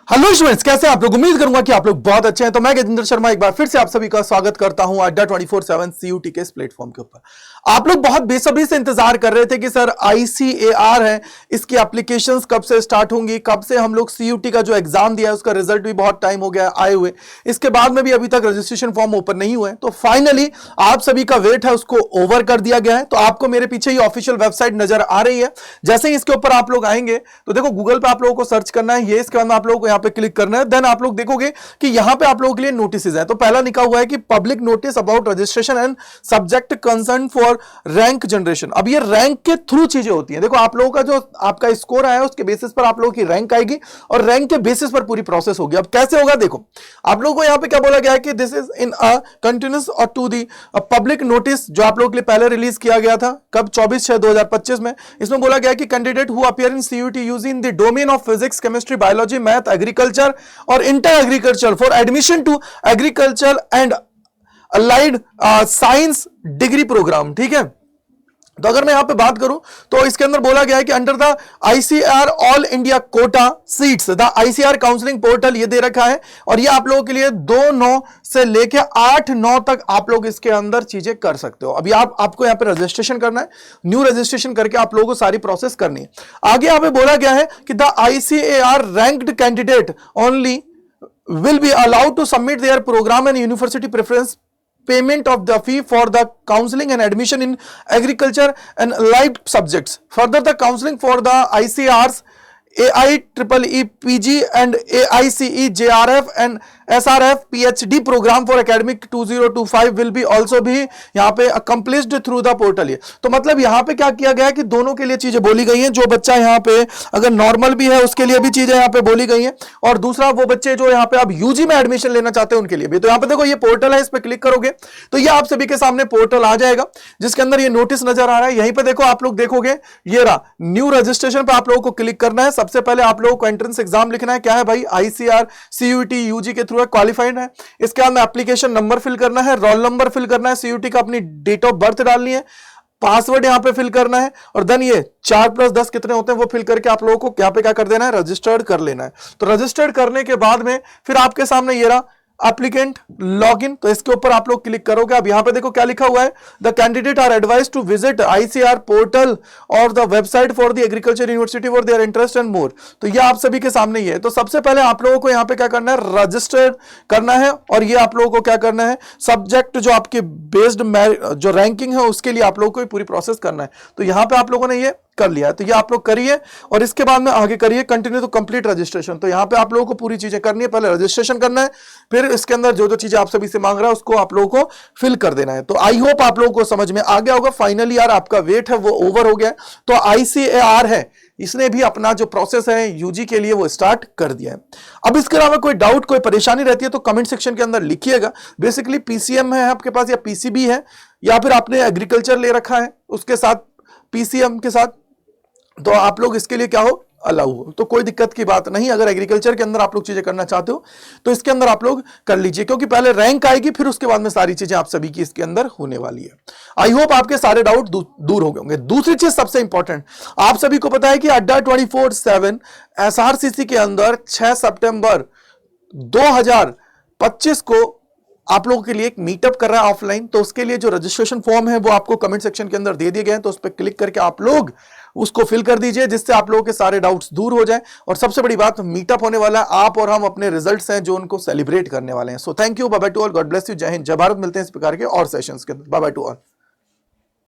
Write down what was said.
Hello students, कैसे आप लोग? उम्मीद करूंगा कि आप लोग बहुत अच्छे हैं। तो मैं गजेंद्र शर्मा एक बार फिर से आप सभी का स्वागत करता हूं अड्डा 24/7 सीयूटी के इस प्लेटफॉर्म के ऊपर। आप लोग बहुत बेसब्री से इंतजार कर रहे थे कि सर आईसीएआर है, इसकी एप्लीकेशंस कब से स्टार्ट होंगी, कब से हम लोग सीयूटी का जो एग्जाम दिया है उसका रिजल्ट भी बहुत टाइम हो गया आए हुए, इसके बाद में भी अभी तक रजिस्ट्रेशन फॉर्म ओपन नहीं हुए। तो फाइनली आप सभी का वेट है उसको ओवर कर दिया गया है। तो आपको मेरे पीछे ही ऑफिशियल वेबसाइट नजर आ रही है। जैसे ही इसके ऊपर आप लोग आएंगे तो देखो गूगल पे आप लोगों को सर्च करना है, ये इसके बाद में आप लोगों को यहाँ पे क्लिक करना है। देन आप लोग देखोगे कि यहां पे आप लोगों के लिए नोटिस है। तो पहला लिखा हुआ है कि public notice about registration and subject concern for rank generation. अब ये रैंक के थ्रू चीजें होती हैं। देखो आप लोगों का जो आपका स्कोर आया है उसके बेसिस पर आप लोगों की रैंक आएगी और रैंक के बेसिस पर पूरी प्रोसेस होगी। अब कैसे होगा देखो, आप लोगों को यहां पे क्या बोला गया है कि this is in a continuous और टू दी पब्लिक नोटिस जो आप लोगों के लिए पहले रिलीज किया गया था कब 24/6/2025 में। इसमें बोला गया कि candidate who appear in CUET using the domain of physics, chemistry, biology, math, agriculture और inter agriculture for admission to agriculture and allied science degree programme. ठीक है, तो अगर मैं यहां पे बात करूं तो इसके अंदर बोला गया है कि under the ICR all India quota seats the ICR counselling portal ये दे रखा है और ये आप लोगों के लिए 2/9 से लेके 8/9 तक आप लोग इसके अंदर चीजें कर सकते हो। अभी आपको यहां पे रजिस्ट्रेशन करना है, न्यू रजिस्ट्रेशन करके आप लोगों को सारी प्रोसेस करनी है। आगे यहां पे बोला गया है कि the ICR ranked candidate only will be allowed to submit their program and university preference payment of the fee for the counseling and admission in agriculture and allied subjects. Further, the counseling for the ICRs, AIEEE PG and AICE JRF and SRF PhD program for academic 2025 will be also भी यहाँ पे accomplished through the portal। तो मतलब यहाँ पे क्या किया गया है कि दोनों के लिए चीजें बोली गई हैं। जो बच्चा यहाँ पे अगर नॉर्मल भी है उसके लिए भी चीजें यहाँ पे बोली गई हैं और दूसरा वो बच्चे जो यहाँ पे अब यूजी में एडमिशन लेना चाहते हैं उनके लिए भी। तो यहाँ पे देखो ये पोर्टल है, इस पे क्लिक करोगे तो ये आप सभी के सामने पोर्टल आ जाएगा जिसके अंदर ये नोटिस नजर आ रहा है। यहीं पे देखो आप लोग देखोगे ये रहा न्यू रजिस्ट्रेशन पे आप लोगों को क्लिक करना है। सबसे पहले आप लोगों को एंट्रेंस एग्जाम लिखना है। क्या है भाई? आईसीआर सीयूटी यूजी के थ्रू क्वालिफाइड है। इसके बाद में एप्लीकेशन नंबर फिल करना है, रोल नंबर फिल करना है, सीयूटी का अपनी डेट ऑफ बर्थ डालनी है, पासवर्ड यहां पे फिल करना है और देन ये 4+10 कितने होते हैं वो फिल करके आप लोगों को यहाँ पे क्या कर देना है, रजिस्टर्ड कर लेना है। तो रजिस्टर्ड करने के बाद में फिर आपके सामने ये रहा एप्लीकेंट लॉगिन। तो इसके ऊपर आप लोग क्लिक करोगे। अब यहां पे देखो क्या लिखा हुआ है, the candidate are advise to visit ICAR portal और the website for the agriculture university for their interest and more. तो ये आप सभी के सामने ही है। तो सबसे पहले आप लोगों को यहां पे क्या करना है, रजिस्टर करना है और ये आप लोगों को क्या करना है, सब्जेक्ट जो आपके बेस्ड जो रैंकिंग है उसके लिए आप लोगों को पूरी प्रोसेस करना है। तो यहां पे आप लोगों ने ये कर लिया है। तो ये आप लोग करिए और इसके बाद में आगे करिए कंटिन्यू टू कंप्लीट रजिस्ट्रेशन। तो यहां पे आप लोगों को पूरी चीजें करनी है, पहले रजिस्ट्रेशन करना है, फिर इसके अंदर जो जो चीजें आप सभी से मांग रहा है उसको आप लोगों को फिल कर देना है। तो आई होप आप लोगों को समझ में आ गया होगा। फाइनली यार आपका वेट है वो ओवर हो गया। तो आईसीएआर है, इसने भी अपना जो प्रोसेस है यूजी के लिए वो स्टार्ट कर दिया है। अब इसके अलावा कोई डाउट कोई परेशानी रहती है तो कमेंट सेक्शन के अंदर लिखिएगा। बेसिकली पीसीएम है आपके पास या पीसीबी है या फिर आपने एग्रीकल्चर ले रखा है उसके साथ पीसीएम के साथ, तो आप लोग इसके लिए क्या हो, अलाउ हो। तो कोई दिक्कत की बात नहीं। अगर एग्रीकल्चर के अंदर आप लोग चीजें करना चाहते हो तो इसके अंदर आप लोग कर लीजिए, क्योंकि पहले रैंक आएगी फिर उसके बाद में सारी चीजें आप सभी की इसके अंदर होने वाली है। आई होप आपके सारे डाउट दूर हो गए होंगे। दूसरी चीज सबसे इंपॉर्टेंट, आप सभी को पता है कि अड्डा 24/7 एसआरसीसी के अंदर 6 सितंबर 2025 को आप लोगों के लिए एक मीटअप कर रहा है ऑफलाइन। तो उसके लिए जो रजिस्ट्रेशन फॉर्म है वो आपको कमेंट सेक्शन के अंदर दे दिए गए हैं। तो उस पर क्लिक करके आप लोग उसको फिल कर दीजिए जिससे आप लोगों के सारे डाउट्स दूर हो जाएं। और सबसे बड़ी बात, मीटअप होने वाला है, आप और हम अपने रिजल्ट्स हैं जो उनको सेलिब्रेट करने वाले हैं। So thank you, bye bye to all, God bless you, Jai Hind, जय भारत। मिलते हैं इस प्रकार के और सेशंस के अंदर। Bye bye to all.